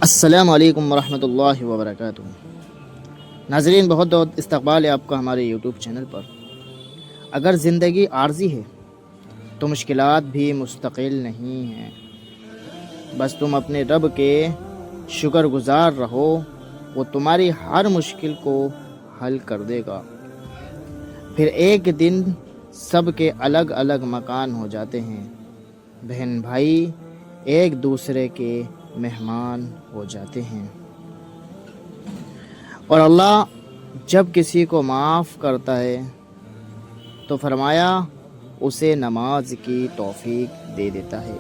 السلام علیکم ورحمۃ اللہ وبرکاتہ۔ ناظرین، بہت بہت استقبال ہے آپ کا ہمارے یوٹیوب چینل پر۔ اگر زندگی عارضی ہے تو مشکلات بھی مستقل نہیں ہیں، بس تم اپنے رب کے شکر گزار رہو، وہ تمہاری ہر مشکل کو حل کر دے گا۔ پھر ایک دن سب کے الگ الگ مکان ہو جاتے ہیں، بہن بھائی ایک دوسرے کے مہمان ہو جاتے ہیں، اور اللہ جب کسی کو معاف کرتا ہے تو فرمایا اسے نماز کی توفیق دے دیتا ہے۔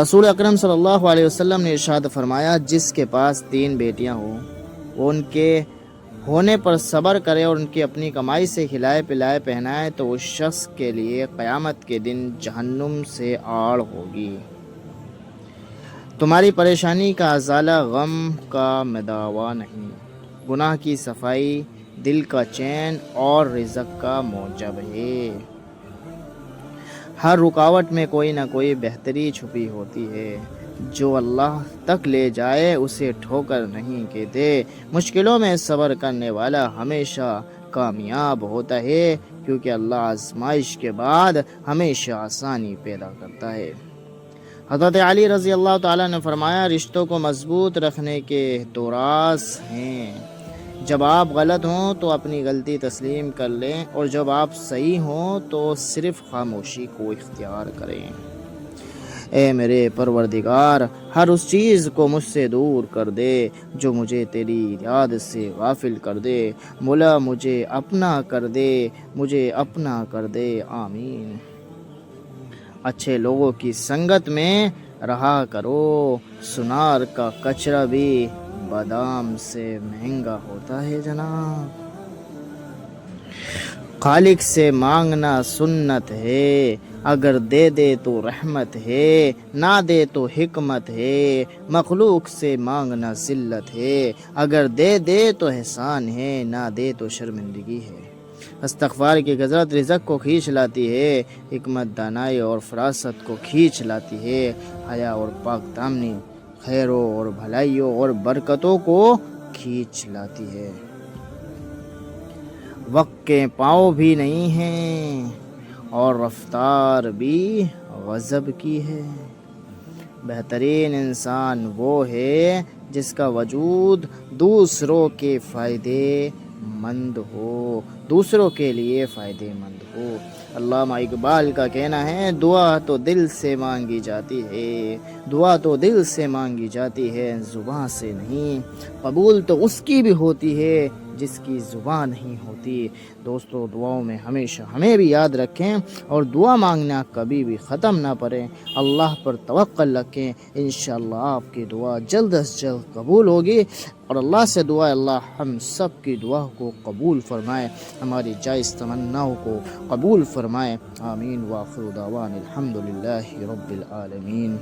رسول اکرم صلی اللہ علیہ وسلم نے ارشاد فرمایا، جس کے پاس 3 بیٹیاں ہوں وہ ان کے ہونے پر صبر کرے اور ان کی اپنی کمائی سے کھلائے پلائے پہنائے تو اس شخص کے لیے قیامت کے دن جہنم سے آڑ ہوگی۔ تمہاری پریشانی کا ازالہ غم کا مداوا نہیں، گناہ کی صفائی دل کا چین اور رزق کا موجب ہے۔ ہر رکاوٹ میں کوئی نہ کوئی بہتری چھپی ہوتی ہے، جو اللہ تک لے جائے اسے ٹھوکر نہیں کہتے۔ مشکلوں میں صبر کرنے والا ہمیشہ کامیاب ہوتا ہے، کیونکہ اللہ آزمائش کے بعد ہمیشہ آسانی پیدا کرتا ہے۔ حضرت علی رضی اللہ تعالیٰ نے فرمایا، رشتوں کو مضبوط رکھنے کے 2 راز ہیں۔ جب آپ غلط ہوں تو اپنی غلطی تسلیم کر لیں، اور جب آپ صحیح ہوں تو صرف خاموشی کو اختیار کریں۔ اے میرے پروردگار، ہر اس چیز کو مجھ سے دور کر دے جو مجھے تیری یاد سے غافل کر دے۔ مولا مجھے اپنا کر دے، مجھے اپنا کر دے، آمین۔ اچھے لوگوں کی سنگت میں رہا کرو، سنار کا کچرا بھی بادام سے مہنگا ہوتا ہے جناب۔ خالق سے مانگنا سنت ہے، اگر دے دے تو رحمت ہے، نہ دے تو حکمت ہے۔ مخلوق سے مانگنا ذلت ہے، اگر دے دے تو احسان ہے، نہ دے تو شرمندگی ہے۔ استغفار کی کثرت رزق کو کھینچ لاتی ہے، حکمت دانائی اور فراست کو کھینچ لاتی ہے، حیا اور پاک دامنی خیروں اور بھلائیوں اور برکتوں کو کھینچ لاتی ہے۔ وقت کے پاؤں بھی نہیں ہیں اور رفتار بھی غضب کی ہے۔ بہترین انسان وہ ہے جس کا وجود دوسروں کے فائدے مند ہو، دوسروں کے لیے فائدے مند ہو۔ علامہ اقبال کا کہنا ہے، دعا تو دل سے مانگی جاتی ہے، دعا تو دل سے مانگی جاتی ہے، زباں سے نہیں۔ قبول تو اس کی بھی ہوتی ہے جس کی زبان نہیں ہوتی۔ دوستو، دعاؤں میں ہمیشہ ہمیں بھی یاد رکھیں اور دعا مانگنا کبھی بھی ختم نہ کریں۔ اللہ پر توکل رکھیں، انشاءاللہ آپ کی دعا جلد از جلد قبول ہوگی، اور اللہ سے دعا اللہ ہم سب کی دعا کو قبول فرمائے، ہماری جائز تمناؤں کو قبول فرمائے، آمین۔ وآخر دعوانا الحمدللہ رب العالمین۔